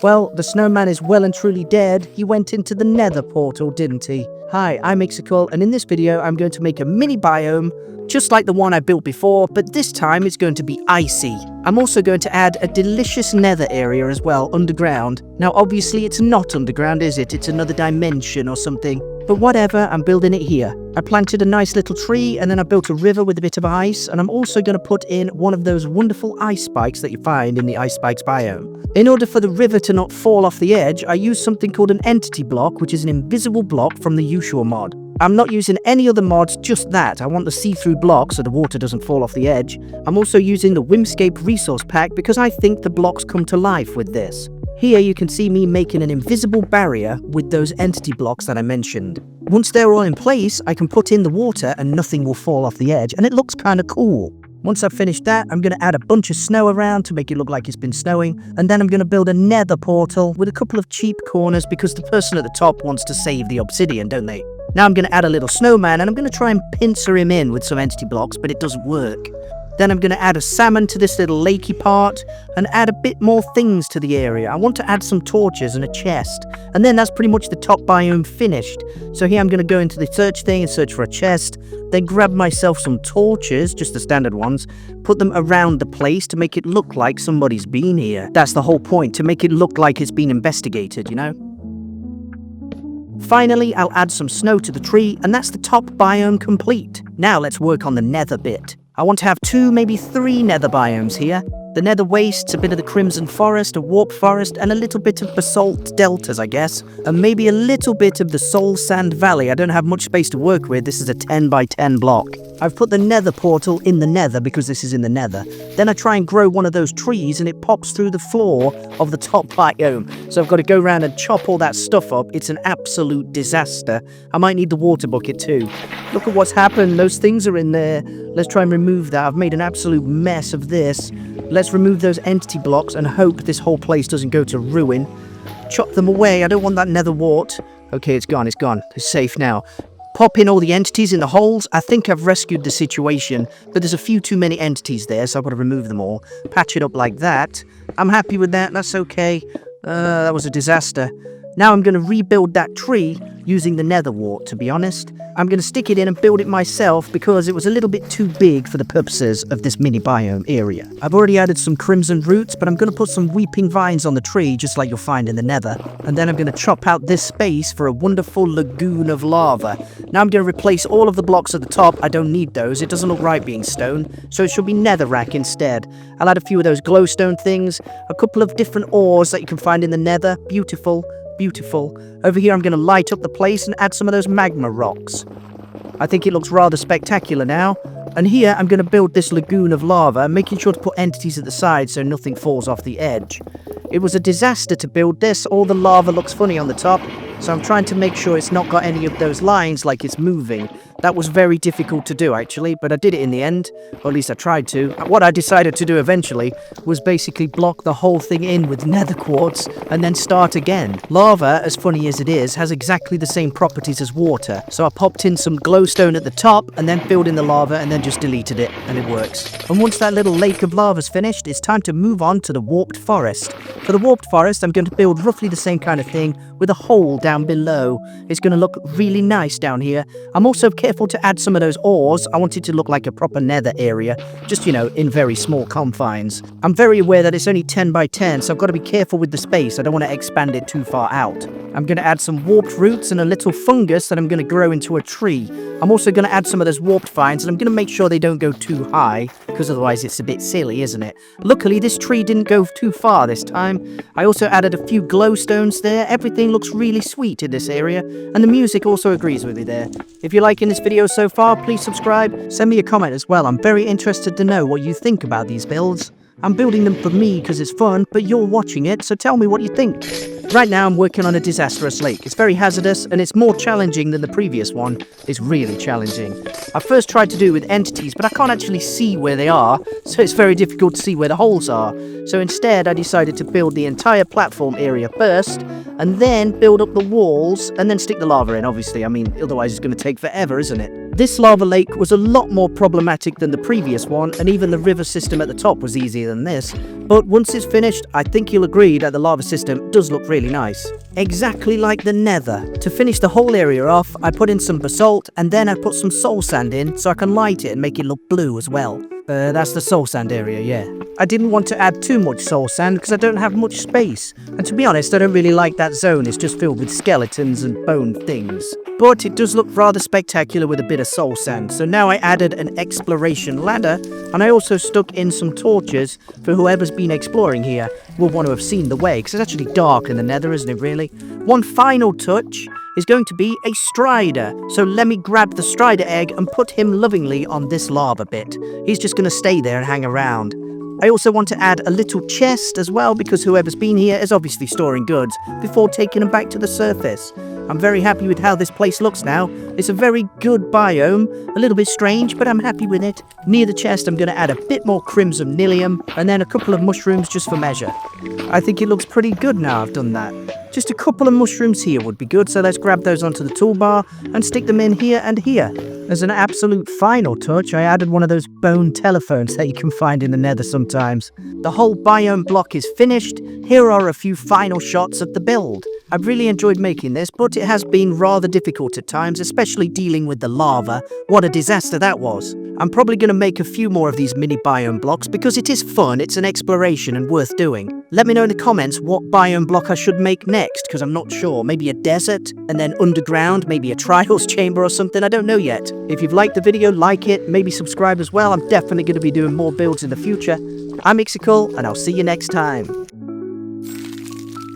Well, the snowman is well and truly dead. He went into the nether portal, didn't he? Hi, I'm Meticulously, and in this video I'm going to make a mini biome, just like the one I built before, but this time it's going to be icy. I'm also going to add a delicious nether area as well, underground. Now obviously it's not underground, is it? It's another dimension or something. But whatever, I'm building it here. I planted a nice little tree, and then I built a river with a bit of ice, and I'm also going to put in one of those wonderful ice spikes that you find in the ice spikes biome. In order for the river to not fall off the edge, I use something called an entity block, which is an invisible block from the usual mod. I'm not using any other mods, just that. I want the see-through block so the water doesn't fall off the edge. I'm also using the Whimscape resource pack because I think the blocks come to life with this. Here you can see me making an invisible barrier with those entity blocks that I mentioned. Once they're all in place, I can put in the water and nothing will fall off the edge, and it looks kind of cool. Once I've finished that, I'm going to add a bunch of snow around to make it look like it's been snowing, and then I'm going to build a nether portal with a couple of cheap corners because the person at the top wants to save the obsidian, don't they? Now I'm going to add a little snowman, and I'm going to try and pincer him in with some entity blocks, but it doesn't work. Then I'm going to add a salmon to this little lakey part and add a bit more things to the area. I want to add some torches and a chest. And then that's pretty much the top biome finished. So here I'm going to go into the search thing and search for a chest. Then grab myself some torches, just the standard ones, put them around the place to make it look like somebody's been here. That's the whole point, to make it look like it's been investigated, you know? Finally, I'll add some snow to the tree, and that's the top biome complete. Now let's work on the nether bit. I want to have 2, maybe 3 nether biomes here. The Nether Wastes, a bit of the Crimson Forest, a Warp Forest, and a little bit of Basalt Deltas, I guess. And maybe a little bit of the Soul Sand Valley. I don't have much space to work with. This is a 10 by 10 block. I've put the nether portal in the nether because this is in the nether. Then I try and grow one of those trees and it pops through the floor of the top biome. So I've got to go around and chop all that stuff up. It's an absolute disaster. I might need the water bucket too. Look at what's happened. Those things are in there. Let's try and remove that. I've made an absolute mess of this. Let's remove those entity blocks and hope this whole place doesn't go to ruin. Chop them away. I don't want that nether wart. Okay, it's gone. It's gone. It's safe now. Pop in all the entities in the holes. I think I've rescued the situation, but there's a few too many entities there, so I've got to remove them all. Patch it up like that. I'm happy with that. That's okay. That was a disaster. Now I'm going to rebuild that tree using the nether wart, to be honest. I'm going to stick it in and build it myself because it was a little bit too big for the purposes of this mini biome area. I've already added some crimson roots, but I'm going to put some weeping vines on the tree, just like you'll find in the nether. And then I'm going to chop out this space for a wonderful lagoon of lava. Now I'm going to replace all of the blocks at the top. I don't need those. It doesn't look right being stone, so it should be netherrack instead. I'll add a few of those glowstone things, a couple of different ores that you can find in the nether. Beautiful. Beautiful. Over here I'm going to light up the place and add some of those magma rocks. I think it looks rather spectacular now. And here I'm going to build this lagoon of lava, making sure to put entities at the side so nothing falls off the edge. It was a disaster to build this. All the lava looks funny on the top, so I'm trying to make sure it's not got any of those lines like it's moving. That was very difficult to do actually, but I did it in the end, or at least I tried to. What I decided to do eventually was basically block the whole thing in with nether quartz and then start again. Lava, as funny as it is, has exactly the same properties as water, so I popped in some glowstone at the top and then filled in the lava and then just deleted it, and it works. And once that little lake of lava's finished, it's time to move on to the warped forest. For the warped forest, I'm going to build roughly the same kind of thing with a hole down below. It's going to look really nice down here. I'm also careful to add some of those ores. I want it to look like a proper nether area, just, you know, in very small confines. I'm very aware that it's only 10 by 10, so I've got to be careful with the space. I don't want to expand it too far out. I'm going to add some warped roots and a little fungus that I'm going to grow into a tree. I'm also going to add some of those warped vines, and I'm going to make sure they don't go too high, because otherwise it's a bit silly, isn't it? Luckily, this tree didn't go too far this time. I also added a few glowstones there. Everything looks really sweet in this area, and the music also agrees with me there. If you're liking this video so far, please subscribe. Send me a comment as well. I'm very interested to know what you think about these builds. I'm building them for me because it's fun, but you're watching it, so tell me what you think. Right now I'm working on a disastrous lake. It's very hazardous and it's more challenging than the previous one. It's really challenging. I first tried to do it with entities, but I can't actually see where they are, so it's very difficult to see where the holes are. So instead I decided to build the entire platform area first, and then build up the walls, and then stick the lava in, obviously. I mean, otherwise it's going to take forever, isn't it? This lava lake was a lot more problematic than the previous one, and even the river system at the top was easier than this. But once it's finished, I think you'll agree that the lava system does look really nice. Exactly like the Nether. To finish the whole area off, I put in some basalt, and then I put some soul sand in so I can light it and make it look blue as well. That's the soul sand area, yeah. I didn't want to add too much soul sand because I don't have much space. And to be honest, I don't really like that zone. It's just filled with skeletons and bone things. But it does look rather spectacular with a bit of soul sand. So now I added an exploration ladder, and I also stuck in some torches for whoever's been exploring here will want to have seen the way, because it's actually dark in the Nether, isn't it really? One final touch is going to be a strider. So let me grab the strider egg and put him lovingly on this lava bit. He's just going to stay there and hang around. I also want to add a little chest as well, because whoever's been here is obviously storing goods before taking them back to the surface. I'm very happy with how this place looks now. It's a very good biome, a little bit strange, but I'm happy with it. Near the chest, I'm going to add a bit more crimson nilium, and then a couple of mushrooms just for measure. I think it looks pretty good now I've done that. Just a couple of mushrooms here would be good, so let's grab those onto the toolbar and stick them in here and here. As an absolute final touch, I added one of those bone telephones that you can find in the Nether sometimes. The whole biome block is finished. Here are a few final shots of the build. I've really enjoyed making this, but it has been rather difficult at times, especially dealing with the lava. What a disaster that was. I'm probably going to make a few more of these mini biome blocks because it is fun, it's an exploration and worth doing. Let me know in the comments what biome block I should make next, because I'm not sure. Maybe a desert, and then underground, maybe a trials chamber or something, I don't know yet. If you've liked the video, like it, maybe subscribe as well. I'm definitely going to be doing more builds in the future. I'm meticulously, and I'll see you next time.